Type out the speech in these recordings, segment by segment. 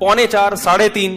3:45 3:30।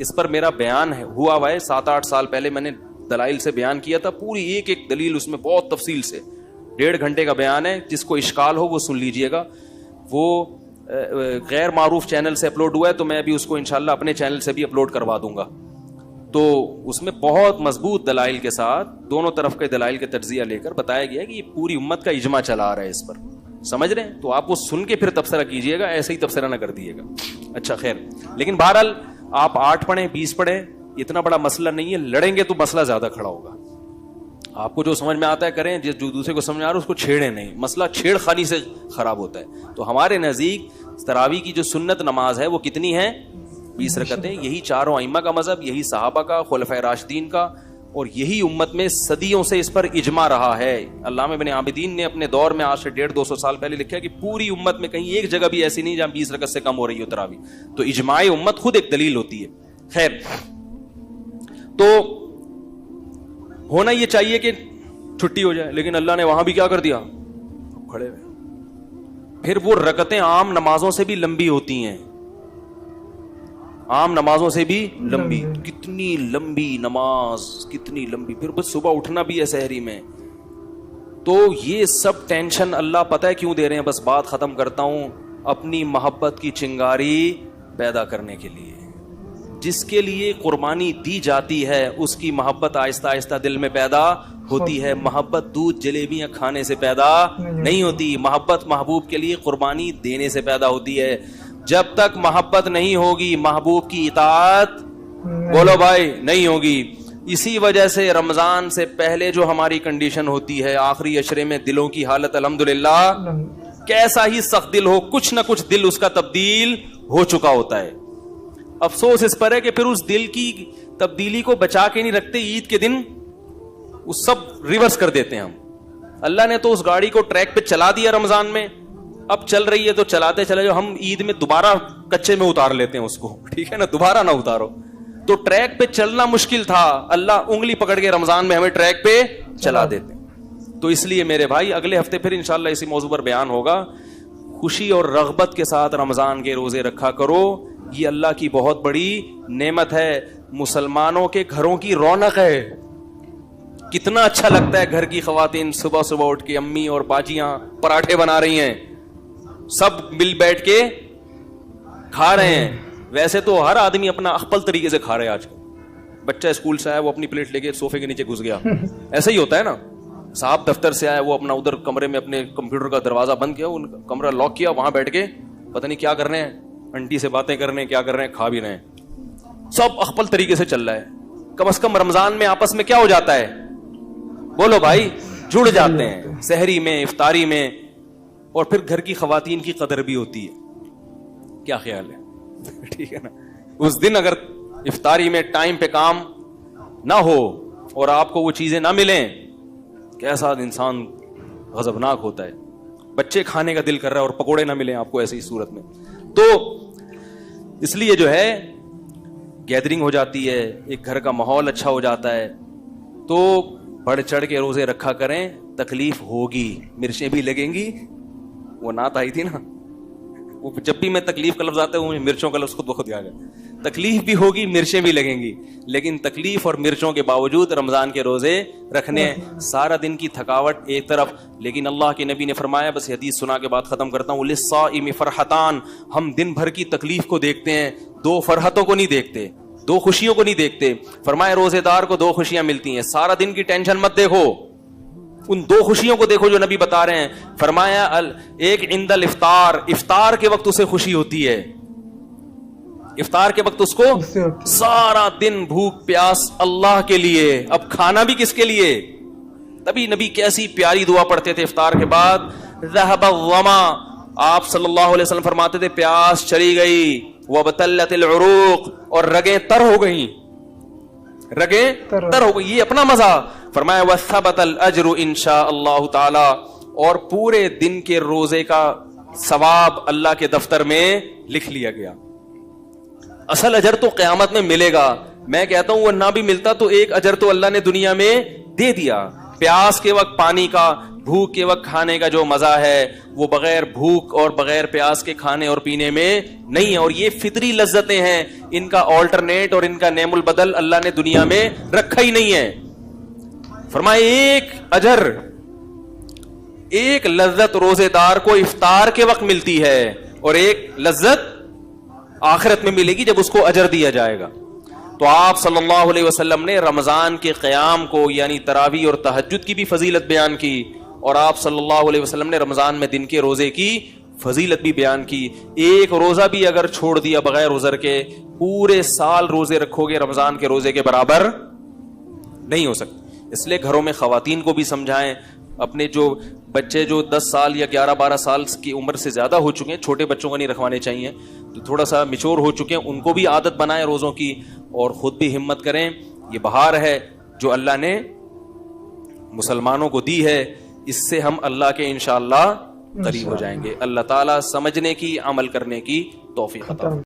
اس پر میرا بیان ہوا ہوا ہے 7-8 سال پہلے میں نے دلائل سے بیان کیا تھا, پوری ایک ایک دلیل اس میں بہت تفصیل سے, 1.5 گھنٹے کا بیان ہے, جس کو اشکال ہو وہ سن لیجئے گا. وہ غیر معروف چینل سے اپلوڈ ہوا ہے, تو میں ابھی اس کو انشاءاللہ اپنے چینل سے بھی اپلوڈ کروا دوں گا. تو اس میں بہت مضبوط دلائل کے ساتھ دونوں طرف کے دلائل کے تجزیہ لے کر بتایا گیا ہے کہ یہ پوری امت کا اجماع چلا آ رہا ہے اس پر, سمجھ رہے ہیں؟ تو آپ وہ سن کے پھر تبصرہ کیجئے گا, ایسے ہی تبصرہ نہ کر دیجیے گا. اچھا خیر, لیکن بہرحال آپ 8 پڑھیں 20 پڑھیں, اتنا بڑا مسئلہ نہیں ہے. لڑیں گے تو مسئلہ زیادہ کھڑا ہوگا. آپ کو جو سمجھ میں آتا ہے کریں, جو دوسرے کو سمجھ میں آ رہا ہے اس کو چھیڑیں نہیں, مسئلہ چھیڑ خانی سے خراب ہوتا ہے. تو ہمارے نزدیک تراویح کی جو سنت نماز ہے وہ کتنی ہے؟ 20 رکعتیں. یہی چاروں ائمہ کا مذہب, یہی صحابہ کا, خلفائے راشدین کا, اور یہی امت میں صدیوں سے اس پر اجماع رہا ہے. علامہ ابن عابدین نے اپنے دور میں آج سے 150-200 سال پہلے لکھا کہ پوری امت میں کہیں ایک جگہ بھی ایسی نہیں جہاں 20 رکعت سے کم ہو رہی ہو تراویح. تو اجماع امت خود ایک دلیل ہوتی ہے. خیر, تو ہونا یہ چاہیے کہ چھٹی ہو جائے, لیکن اللہ نے وہاں بھی کیا کر دیا, کھڑے ہوئے. پھر وہ رکعتیں عام نمازوں سے بھی لمبی ہوتی ہیں, عام نمازوں سے بھی لمبی. کتنی لمبی نماز, کتنی لمبی. پھر بس صبح اٹھنا بھی ہے سحری میں. تو یہ سب ٹینشن اللہ پتہ ہے کیوں دے رہے ہیں, بس بات ختم کرتا ہوں, اپنی محبت کی چنگاری پیدا کرنے کے لیے. جس کے لیے قربانی دی جاتی ہے اس کی محبت آہستہ آہستہ دل میں پیدا ہوتی ہے. محبت دودھ جلیبیاں کھانے سے پیدا نہیں ہوتی, محبت محبوب کے لیے قربانی دینے سے پیدا ہوتی ہے. جب تک محبت نہیں ہوگی محبوب کی اطاعت, بولو بھائی, نہیں ہوگی. اسی وجہ سے رمضان سے پہلے جو ہماری کنڈیشن ہوتی ہے, آخری عشرے میں دلوں کی حالت الحمدللہ کیسا ہی سخت دل ہو, کچھ نہ کچھ دل اس کا تبدیل ہو چکا ہوتا ہے. افسوس اس پر ہے کہ پھر اس دل کی تبدیلی کو بچا کے نہیں رکھتے, عید کے دن وہ سب ریورس کر دیتے ہیں ہم. اللہ نے تو اس گاڑی کو ٹریک پہ چلا دیا رمضان میں, اب چل رہی ہے تو چلاتے چلے جاؤ. ہم عید میں دوبارہ کچے میں اتار لیتے ہیں اس کو, ٹھیک ہے نا, دوبارہ نہ اتارو. تو ٹریک پہ چلنا مشکل تھا, اللہ انگلی پکڑ کے رمضان میں ہمیں ٹریک پہ چلا دیتے ہیں. تو اس لیے میرے بھائی اگلے ہفتے پھر انشاءاللہ اسی موضوع پر بیان ہوگا. خوشی اور رغبت کے ساتھ رمضان کے روزے رکھا کرو, یہ اللہ کی بہت بڑی نعمت ہے. مسلمانوں کے گھروں کی رونق ہے. کتنا اچھا لگتا ہے گھر کی خواتین صبح صبح اٹھ کے امی اور باجیاں پراٹھے بنا رہی ہیں, سب مل بیٹھ کے کھا رہے ہیں. ویسے تو ہر آدمی اپنا اخپل طریقے سے کھا رہے ہیں آج کل. بچہ اسکول سے آیا وہ اپنی پلیٹ لے کے صوفے کے نیچے گھس گیا, ایسا ہی ہوتا ہے نا. صاحب دفتر سے آیا وہ اپنا ادھر کمرے میں اپنے کمپیوٹر کا دروازہ بند کیا, ان کمرہ لاک کیا, وہاں بیٹھ کے پتہ نہیں کیا کر رہے ہیں, انٹی سے باتیں کر رہے ہیں, کیا کر رہے ہیں, کھا بھی رہے ہیں. سب اخپل طریقے سے چل رہا ہے. کم از کم رمضان میں آپس میں کیا ہو جاتا ہے, بولو بھائی, جڑ جاتے ہیں سحری میں, افطاری میں, اور پھر گھر کی خواتین کی قدر بھی ہوتی ہے. کیا خیال ہے؟ ٹھیک ہے نا. اس دن اگر افطاری میں ٹائم پہ کام نہ ہو اور آپ کو وہ چیزیں نہ ملیں, کیسا انسان غضبناک ہوتا ہے. بچے کھانے کا دل کر رہا ہے اور پکوڑے نہ ملیں آپ کو ایسی صورت میں. تو اس لیے جو ہے گیدرنگ ہو جاتی ہے, ایک گھر کا ماحول اچھا ہو جاتا ہے. تو بڑھ چڑھ کے روزے رکھا کریں. تکلیف ہوگی, مرچیں بھی لگیں گی. وہ نعت آئی تھی نا, وہ جب بھی میں تکلیف کا لفظ آتا ہے وہ مرچوں کا لفظ خود بخود آ گیا. تکلیف بھی ہوگی, مرچیں بھی لگیں گی, لیکن تکلیف اور مرچوں کے باوجود رمضان کے روزے رکھنے. سارا دن کی تھکاوٹ ایک طرف, لیکن اللہ کے نبی نے فرمایا, بس حدیث سنا کے بعد ختم کرتا ہوں, للصائم فرحتان, ہم دن بھر کی تکلیف کو دیکھتے ہیں, 2 فرحتوں کو نہیں دیکھتے, 2 خوشیوں کو نہیں دیکھتے. فرمایا روزے دار کو 2 خوشیاں ملتی ہیں. سارا دن کی ٹینشن مت دیکھو, ان 2 خوشیوں کو دیکھو جو نبی بتا رہے ہیں. فرمایا ایک عند الافطار, افطار کے وقت اسے خوشی ہوتی ہے. افطار کے وقت اس کو سارا دن بھوک پیاس اللہ کے لیے, اب کھانا بھی کس کے لیے. تبھی نبی کیسی پیاری دعا پڑھتے تھے افطار کے بعد, ذهب الظما, آپ صلی اللہ علیہ وسلم فرماتے تھے پیاس چلی گئی, وابتلت العروق, اور رگیں تر ہو گئیں, رگیں تر ہو گئی. یہ اپنا مزہ. فرمایا وثبت الاجر انشاء اللہ تعالی, اور پورے دن کے روزے کا ثواب اللہ کے دفتر میں لکھ لیا گیا. اصل اجر تو قیامت میں ملے گا. میں کہتا ہوں وہ نہ بھی ملتا تو ایک اجر تو اللہ نے دنیا میں دے دیا. پیاس کے وقت پانی کا, بھوک کے وقت کھانے کا جو مزہ ہے وہ بغیر بھوک اور بغیر پیاس کے کھانے اور پینے میں نہیں ہے. اور یہ فطری لذتیں ہیں, ان کا آلٹرنیٹ اور ان کا نعم البدل اللہ نے دنیا میں رکھا ہی نہیں ہے. فرمائے ایک اجر, ایک لذت روزے دار کو افطار کے وقت ملتی ہے اور ایک لذت آخرت میں ملے گی جب اس کو اجر دیا جائے گا. تو آپ صلی اللہ علیہ وسلم نے رمضان کے قیام کو یعنی تراویح اور تہجد کی بھی فضیلت بیان کی, اور آپ صلی اللہ علیہ وسلم نے رمضان میں دن کے روزے کی فضیلت بھی بیان کی. ایک روزہ بھی اگر چھوڑ دیا بغیر عذر کے, پورے سال روزے رکھو گے رمضان کے روزے کے برابر نہیں ہو سکتے. اس لیے گھروں میں خواتین کو بھی سمجھائیں, اپنے جو بچے جو 10 سال یا 11-12 سال کی عمر سے زیادہ ہو چکے ہیں, چھوٹے بچوں کو نہیں رکھوانے چاہیے, تو تھوڑا سا میچور ہو چکے ہیں, ان کو بھی عادت بنائیں روزوں کی, اور خود بھی ہمت کریں. یہ بہار ہے جو اللہ نے مسلمانوں کو دی ہے, اس سے ہم اللہ کے انشاءاللہ قریب ہو جائیں گے. اللہ تعالیٰ سمجھنے کی, عمل کرنے کی توفیق عطا فرمائے.